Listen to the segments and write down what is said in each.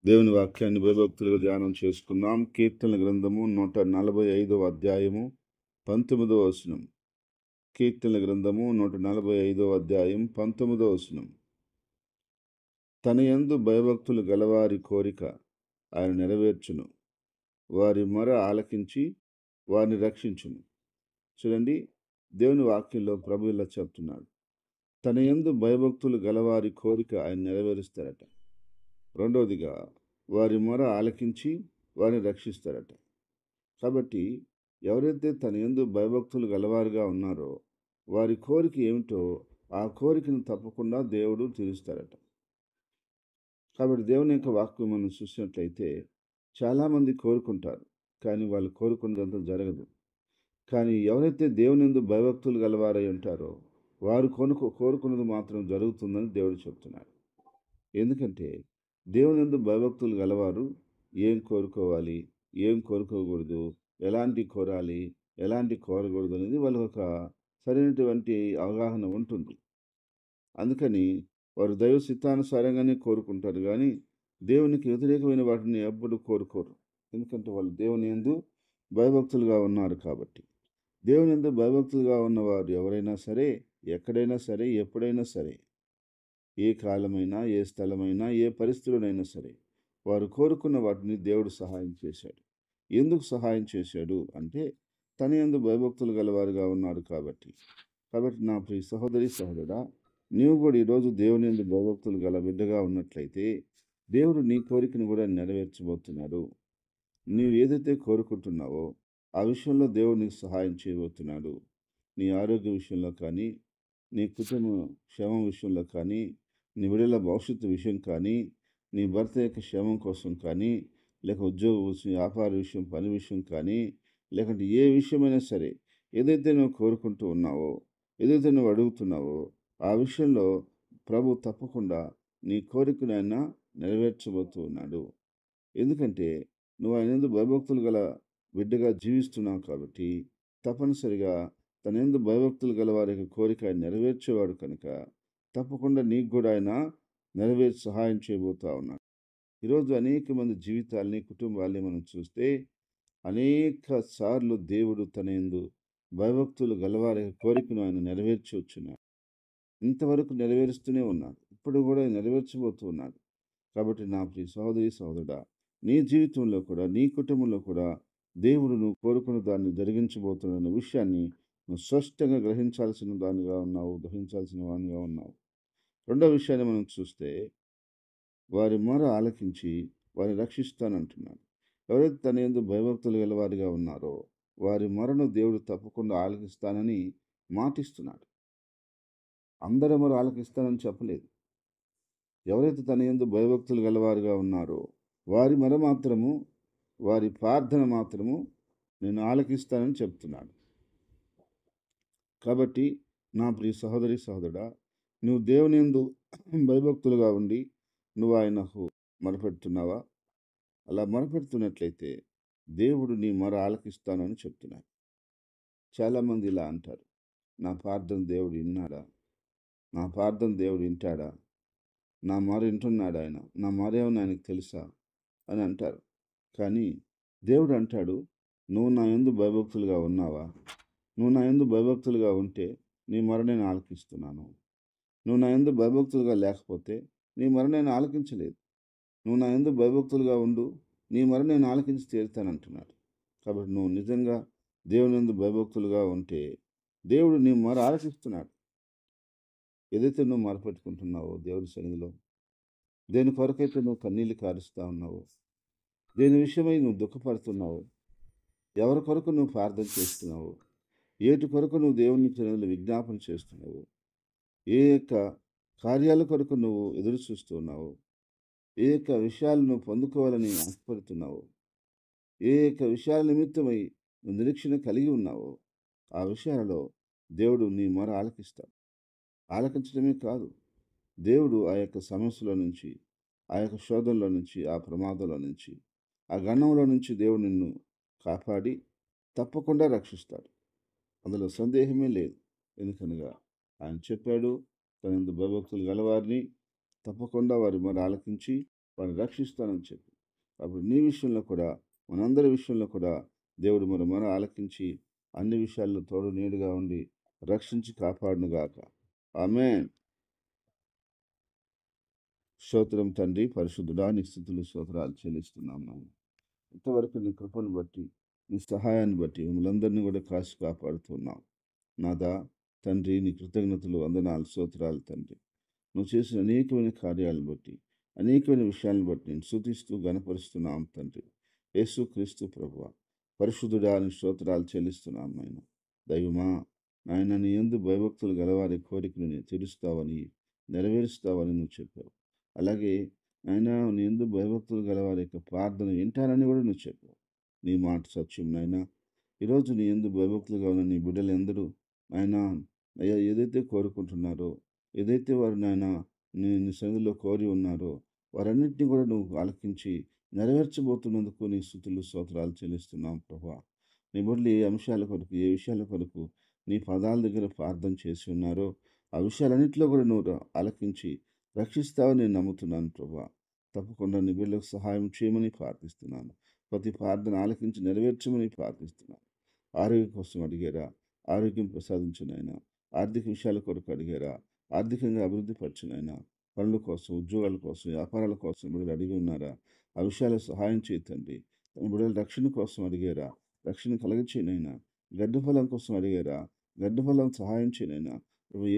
దేవుని వాక్యాన్ని భయభక్తులుగా ధ్యానం చేసుకున్నాం. కీర్తనల గ్రంథము 145 అధ్యాయము 19 వచనం. కీర్తనల గ్రంథము 145 అధ్యాయం 19 వచనం. తన యందు భయభక్తులు గలవారి కోరిక ఆయన నెరవేర్చును, వారి మొర ఆలకించి వారిని రక్షించును. చూడండి, దేవుని వాక్యంలో ప్రభు ఇలా చెప్తున్నాడు, తన యందు భయభక్తులు గలవారి కోరిక ఆయన నెరవేరుస్తారట. రెండవదిగా, వారి మొర ఆలకించి వారిని రక్షిస్తారట. కాబట్టి ఎవరైతే తన యందు భయభక్తులు గలవారుగా ఉన్నారో వారి కోరిక ఏమిటో ఆ కోరికను తప్పకుండా దేవుడు తీరుస్తారట. కాబట్టి దేవుని యొక్క వాక్యం మనం చూసినట్లయితే చాలామంది కోరుకుంటారు, కానీ వాళ్ళు కోరుకున్నదంతా జరగదు. కానీ ఎవరైతే దేవుని యందు భయభక్తులు గలవారై ఉంటారో వారు కోరుకున్నది మాత్రం జరుగుతుందని దేవుడు చెప్తున్నాడు. ఎందుకంటే దేవుని యందు భయభక్తులు గలవారు ఏం కోరుకోవాలి, ఏం కోరుకోకూడదు, ఎలాంటి కోరాలి, ఎలాంటి కోరకూడదు అనేది వాళ్ళకి ఒక సరైనటువంటి అవగాహన ఉంటుంది. అందుకని వారు దైవ చిత్తానుసారంగానే కోరుకుంటారు, కానీ దేవునికి వ్యతిరేకమైన వాటిని ఎప్పుడు కోరుకోరు. ఎందుకంటే వాళ్ళు దేవుని యందు భయభక్తులుగా ఉన్నారు కాబట్టి. దేవుని యందు భయభక్తులుగా ఉన్నవారు ఎవరైనా సరే, ఎక్కడైనా సరే, ఎప్పుడైనా సరే, ఏ కాలమైనా, ఏ స్థలమైనా, ఏ పరిస్థితులైనా సరే వారు కోరుకున్న వాటిని దేవుడు సహాయం చేశాడు. ఎందుకు సహాయం చేశాడు అంటే తన యందు భయభక్తులు గలవారుగా ఉన్నారు కాబట్టి. నా ప్రియ సహోదరి సహోదరా, నీవు కూడా ఈరోజు దేవుని యందు భయభక్తులు గల బిడ్డగా ఉన్నట్లయితే దేవుడు నీ కోరికను కూడా నెరవేర్చబోతున్నాడు. నీవు ఏదైతే కోరుకుంటున్నావో ఆ విషయంలో దేవుడు నీకు సహాయం చేయబోతున్నాడు. నీ ఆరోగ్య విషయంలో కానీ, నీ కుటుంబ క్షేమం విషయంలో కానీ, నీ బిడ్డల భవిష్యత్తు విషయం కానీ, నీ భర్త యొక్క క్షేమం కోసం కానీ, లేక ఉద్యోగ విషయం, వ్యాపార విషయం, పని విషయం కానీ, లేకుంటే ఏ విషయమైనా సరే, ఏదైతే నువ్వు కోరుకుంటూ ఉన్నావో, ఏదైతే నువ్వు అడుగుతున్నావో ఆ విషయంలో ప్రభు తప్పకుండా నీ కోరికను ఆయన నెరవేర్చబోతూ ఉన్నాడు. ఎందుకంటే నువ్వు ఆయన యందు భయభక్తులు గల బిడ్డగా జీవిస్తున్నావు కాబట్టి తప్పనిసరిగా తన యందు భయభక్తులు గల వారి యొక్క కోరిక ఆయన నెరవేర్చేవాడు కనుక తప్పకుండా నీకు కూడా ఆయన నెరవేర్చి సహాయం చేయబోతా ఉన్నాడు. ఈరోజు అనేక మంది జీవితాల్ని, కుటుంబాల్ని మనం చూస్తే అనేక సార్లు దేవుడు తన యందు భయభక్తులు గలవారి యొక్క కోరికను ఆయన నెరవేర్చి వచ్చున్నాడు. ఇంతవరకు నెరవేరుస్తూనే ఉన్నాడు, ఇప్పుడు కూడా నెరవేర్చబోతూ ఉన్నాడు. కాబట్టి నా ప్రియ సహోదరి సహోదరుడా, నీ జీవితంలో కూడా, నీ కుటుంబంలో కూడా దేవుడు నువ్వు కోరుకున్న దాన్ని జరిగించబోతున్న విషయాన్ని నువ్వు స్పష్టంగా గ్రహించాల్సిన వానిగా ఉన్నావు. రెండో విషయాన్ని మనం చూస్తే వారి మొర ఆలకించి వారిని రక్షిస్తానంటున్నాడు. ఎవరైతే తన యందు భయభక్తులు గలవారిగా ఉన్నారో వారి మొరను దేవుడు తప్పకుండా ఆలకిస్తానని మాటిస్తున్నాడు. అందరి మొర ఆలకిస్తానని చెప్పలేదు. ఎవరైతే తన యందు భయభక్తులు గలవారుగా ఉన్నారో వారి మొర మాత్రము, వారి ప్రార్థన మాత్రము నేను ఆలకిస్తానని చెప్తున్నాడు. కాబట్టి నా ప్రియ సహోదరి సహోదరుడా, నువ్వు దేవుని యందు భయభక్తులుగా ఉండి నువ్వు ఆయనకు మొరపెడుతున్నావా? అలా మొరపెడుతున్నట్లయితే దేవుడు నీ మొర ఆలకిస్తానని చెప్తున్నాడు. చాలామంది ఇలా అంటారు, నా ప్రార్థన దేవుడు విన్నాడా, నా ప్రార్థన దేవుడు వింటాడా, నా మొర వింటున్నాడు ఆయన, నా మొర ఏమన్నా ఆయనకు తెలుసా అని అంటారు. కానీ దేవుడు అంటాడు, నువ్వు నా యందు భయభక్తులుగా ఉన్నావా? నువ్వు నా యందు భయభక్తులుగా ఉంటే నీ మొర నేను ఆలకిస్తున్నాను. నువ్వు నా యందు భయభక్తులుగా లేకపోతే నీ మొర నేను ఆలకించలేదు. నువ్వు నా యందు భయభక్తులుగా ఉండు, నీ మొర నేను ఆలకించి తీరుతానంటున్నాడు. కాబట్టి నువ్వు నిజంగా దేవుని యందు భయభక్తులుగా ఉంటే దేవుడు నీ మొర ఆలకిస్తున్నాడు. ఏదైతే నువ్వు మొరపెట్టుకుంటున్నావో దేవుడి సన్నిధిలో, దేని కొరకైతే నువ్వు కన్నీళ్లు కారుస్తా ఉన్నావో, దేని విషయమై నువ్వు దుఃఖపడుతున్నావో, ఎవరి కొరకు నువ్వు ప్రార్థన చేస్తున్నావు, ఏటి కొరకు నువ్వు దేవుని సన్నిధిలో విజ్ఞాపన చేస్తున్నావు, ఏ యొక్క కార్యాల కొరకు నువ్వు ఎదురు చూస్తున్నావు, ఏ యొక్క విషయాలు నువ్వు పొందుకోవాలని ఆశపడుతున్నావు, ఏ యొక్క విషయాల నిమిత్తమై నువ్వు నిరీక్షణ కలిగి ఉన్నావో ఆ విషయాలలో దేవుడు నీ మొర ఆలకిస్తాడు. ఆలకించడమే కాదు, దేవుడు ఆ యొక్క సమస్యలో నుంచి, ఆ యొక్క శోధనలో నుంచి, ఆ ప్రమాదంలో నుంచి, ఆ గండంలో నుంచి దేవుడు నిన్ను కాపాడి తప్పకుండా రక్షిస్తాడు. అందులో సందేహమే లేదు. ఎందుకనగా ఆయన చెప్పాడు, తన యందు భయభక్తులు గలవారిని తప్పకుండా వారి మొర ఆలకించి వారిని రక్షిస్తానని చెప్పి అప్పుడు నీ విషయంలో కూడా మనందరి విషయంలో కూడా దేవుడు మన ఆలకించి అన్ని విషయాల్లో తోడు నీడుగా ఉండి రక్షించి కాపాడునుగాక. ఆమేన్. స్తోత్రం తండ్రి, పరిశుద్ధుడా, నీ స్తుతులు స్తోత్రాలు చెల్లిస్తున్నాం నాయన. ఇంతవరకు నీ కృపను బట్టి నీ సహాయాన్ని బట్టి మమ్మల్ందరినీ కూడా కాచి కాపాడుతున్నావు నాదా. తండ్రి నీ కృతజ్ఞతలు, వందనాలు, స్తోత్రాలు తండ్రి. నువ్వు చేసిన అనేకమైన కార్యాలను బట్టి అనేకమైన విషయాలను బట్టి నేను స్తుతిస్తూ గణపరుస్తున్నాం తండ్రి. యేసుక్రీస్తు ప్రభువ పరిశుద్ధుడా నీ స్తోత్రాలు చెల్లిస్తున్నాం నాయన. దైవమా నాయన, నీ యందు భయభక్తులు గలవారి కోరికను నేను తీరుస్తావని నెరవేరుస్తావని నువ్వు చెప్పావు. అలాగే నాయన, నీ యందు భయభక్తులు గలవారి యొక్క ప్రార్థన వింటానని కూడా నువ్వు చెప్పావు. నీ మాట సత్యం నాయన. ఈరోజు నీ యందు భయభక్తులుగా ఉన్న నీ బిడ్డలు ఎందరూ నాయన అయ్యా ఏదైతే కోరుకుంటున్నారో, ఏదైతే వారు నాయన నీ సన్నిధిలో కోరి ఉన్నారో వారన్నింటినీ కూడా నువ్వు ఆలకించి నెరవేర్చబోతున్నందుకు నీ స్తుతులు స్తోత్రాలు చెల్లిస్తున్నాం ప్రభా. నీ బిడ్డలు ఏ అంశాల కొరకు, ఏ విషయాల కొరకు నీ పదాల దగ్గర ప్రార్థన చేసి ఉన్నారో ఆ విషయాలన్నింటిలో కూడా నువ్వు ఆలకించి రక్షిస్తావని నేను నమ్ముతున్నాను ప్రభా. తప్పకుండా నీ బిడ్డలకు సహాయం చేయమని ప్రార్థిస్తున్నాను. ప్రతి ప్రార్థన ఆలకించి నెరవేర్చమని ప్రార్థిస్తున్నాను. ఆరోగ్యం కోసం అడిగారా, ఆరోగ్యం ప్రసాదించునైనా. ఆర్థిక విషయాల కొరకు అడిగారా, ఆర్థికంగా అభివృద్ధి పరచునైనా. పనుల కోసం, ఉద్యోగాల కోసం, వ్యాపారాల కోసం బిడ్డలు అడిగి ఉన్నారా, ఆ విషయాలు సహాయం చేయతండి. తన బిడ్డల రక్షణ కోసం అడిగారా, రక్షణ కలగచేయనైనా. గడ్డఫలం కోసం అడిగారా, గడ్డఫలం సహాయం చేయనైనా.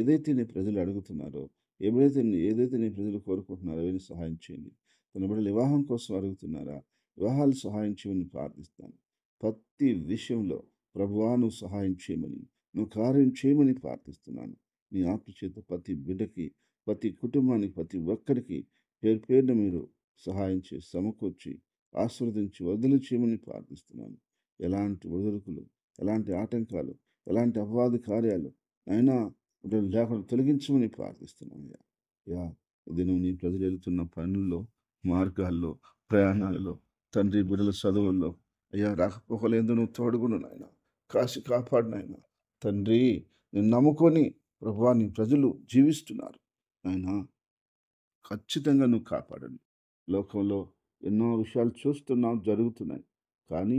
ఏదైతే నీ ప్రజలు అడుగుతున్నారో, ఏదైతే నీ ప్రజలు కోరుకుంటున్నారో అవన్నీ సహాయం చేయండి. తన బిడ్డలు వివాహం కోసం అడుగుతున్నారా, వివాహాలు సహాయం చేయమని ప్రార్థిస్తాను. ప్రతి విషయంలో ప్రభువా నువ్వు సహాయం చేయమని, నువ్వు కార్యం చేయమని ప్రార్థిస్తున్నాను. నీ ఆత్మ చేత ప్రతి బిడ్డకి, ప్రతి కుటుంబానికి, ప్రతి ఒక్కరికి పేరు పేరున మీరు సహాయం చేసి సమకూర్చి ఆశీర్వదించి వదిలి చేయమని ప్రార్థిస్తున్నాను. ఎలాంటి ఒడిదుడుకులు, ఎలాంటి ఆటంకాలు, ఎలాంటి అపవాది కార్యాలు అయినా లేకుండా తొలగించమని ప్రార్థిస్తున్నాను. యా ఇది నువ్వు నీ ప్రజలు వెళుతున్న పనుల్లో, మార్గాల్లో, ప్రయాణాలలో, తండ్రి బిడ్డల చదువుల్లో అయ్యా రాకపోకలేదు నువ్వు తోడుగును నాయన, కాసి కాపాడు నాయన. తండ్రి నేను నమ్ముకొని ప్రభువా నీ ప్రజలు జీవిస్తున్నారు నాయన, ఖచ్చితంగా నువ్వు కాపాడండి. లోకంలో ఎన్నో విషయాలు చూస్తున్నాం, జరుగుతున్నాయి. కానీ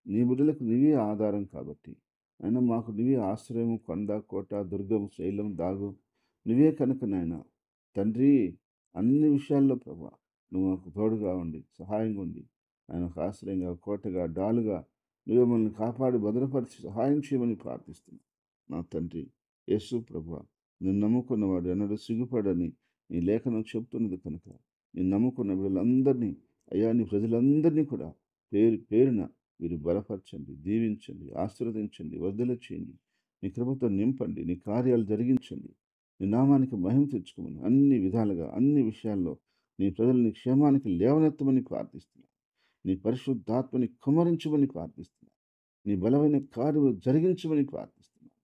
నీ బిడ్డలకు నీవే ఆధారం కాబట్టి అయినా మాకు నీవే ఆశ్రయం, కొండ, కోట, దుర్గం, శైలం, దాగు నువ్వే కనుక నాయన. తండ్రి అన్ని విషయాల్లో ప్రభా నువ్వు మాకు తోడుగా ఉండి సహాయంగా ఉండి ఆయన ఒక ఆశ్రయంగా, కోటగా, డాలుగా నువ్వే మనల్ని కాపాడి భద్రపరిచి సహాయం చేయమని ప్రార్థిస్తున్నాను. నా తండ్రి యేసు ప్రభువా, నిన్ను నమ్ముకున్నవాడు ఎన్నడూ సిగ్గుపడని నీ లేఖనం చెప్తున్నది కనుక నేను నమ్ముకున్న వీళ్ళందరినీ అయ్యా నీ ప్రజలందరినీ కూడా పేరు పేరున మీరు బలపరచండి, దీవించండి, ఆశీర్వదించండి, వర్ధల చేయండి. నీ కృపతో నింపండి, నీ కార్యాలు జరిగించండి. నీ నామానికి మహిమ తెచ్చుకోమని అన్ని విధాలుగా, అన్ని విషయాల్లో నీ ప్రజల్ని క్షేమానికి లేవనెత్తమని ప్రార్థిస్తున్నాను. నీ పరిశుద్ధాత్మని కుమ్మరించమని ప్రార్థిస్తున్నాను. నీ బలమైన కార్యము జరిగించమని ప్రార్థిస్తున్నాను.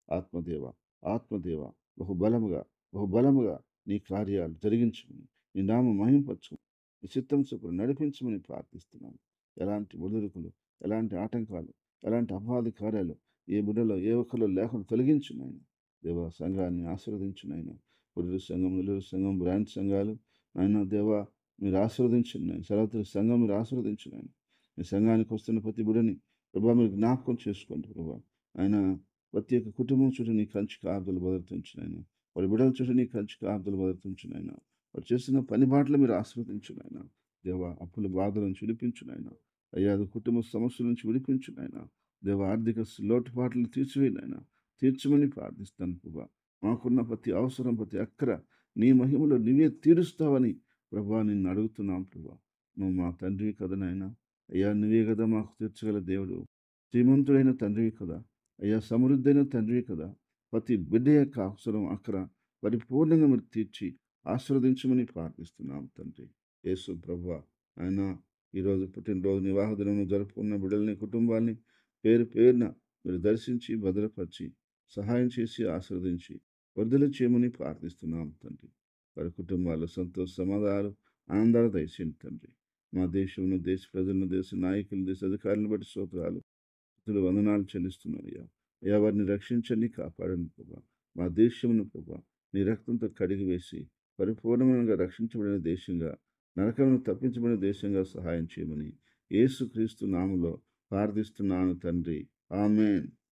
ఆత్మదేవ, ఆత్మదేవ, బహుబలముగా నీ కార్యాలు జరిగించమని, నీ నామ మహింపరచమని, నీ చిత్తం చొప్పున నడిపించమని ప్రార్థిస్తున్నాను. ఎలాంటి ఒడిదుడుకులు, ఎలాంటి ఆటంకాలు, ఎలాంటి అపవాది కార్యాలు ఏ బిడ్డలో ఏ ఒక్కరిలో లేకుండా తొలగించున్నాయన. దేవ సంఘాన్ని ఆశీర్వదించున్నాయన. పురుడు సంఘం, నెల్లూరు సంఘం, బ్రాంచ్ సంఘాలు నాయన దేవ మీరు ఆశీర్వదించండి. సర్వత్ర సంఘం మీరు ఆశీర్వదించున్నాయన. మీ సంఘానికి వస్తున్న ప్రతి బిడ్డని ప్రభా మీరు జ్ఞాపకం చేసుకోండి ప్రభా. ఆయన ప్రతి ఒక్క కుటుంబం చుట్టూ నీ కంచి కాపుదలు భద్రతించునాయన. వారి బిడ్డల చుట్టూ నీ కంచి కాపుదలు భద్రతించునాయన. వారు చేస్తున్న పని బాటలు మీరు ఆశీర్వదించునాయన. దేవ అప్పుల బాధల నుంచి విడిపించునాయన. అయ్యా అది కుటుంబ సమస్యల నుంచి విడిపించునాయన. దేవ ఆర్థిక లోటుపాట్లను తీర్చివేయనాయన. తీర్చమని ప్రార్థిస్తాను ప్రభా. మాకున్న ప్రతి అవసరం, ప్రతి అక్కర నీ మహిమలో నీవే తీరుస్తావని ప్రభా నిన్ను అడుగుతున్నాం ప్రభా. నువ్వు మా తండ్రివి కదా నాయన. అయ్యా నువ్వే కదా మాకు తీర్చగల దేవుడు. శ్రీమంతుడైన తండ్రివి కదా అయ్యా, సమృద్ధైన తండ్రివి కదా. ప్రతి బిడ్డ యొక్క అవసరం, అక్కర పరిపూర్ణంగా మీరు తీర్చి ఆశీర్వదించమని ప్రార్థిస్తున్నాం తండ్రి. యేసు ప్రభువా ఆయన ఈరోజు పుట్టినరోజు వివాహ దినం జరుపుకున్న బిడ్డల్ని, కుటుంబాల్ని పేరు పేరున మీరు దర్శించి భద్రపరిచి సహాయం చేసి ఆశీర్వదించి వర్ధల చేయమని ప్రార్థిస్తున్నాం తండ్రి. వారి కుటుంబాలు సంతోష సమాధానాలు, ఆనందాలు దయచేయండి తండ్రి. మా దేశంలో, దేశ ప్రజలను, దేశ నాయకులను, దేశ అధికారులను బట్టి స్తోత్రాలు, వందనాలు చెల్లిస్తున్నారు అయ్యా. అయ్యా వారిని రక్షించండి, కాపాడండి ప్రభా. మా దేశమును ప్రభా నీ రక్తంతో కడిగి వేసి పరిపూర్ణంగా రక్షించబడిన దేశంగా నరకమును తప్పించబడిన దేశంగా సహాయం చేయమని యేసుక్రీస్తు నామములో ప్రార్థిస్తున్నాను తండ్రి. ఆమేన్.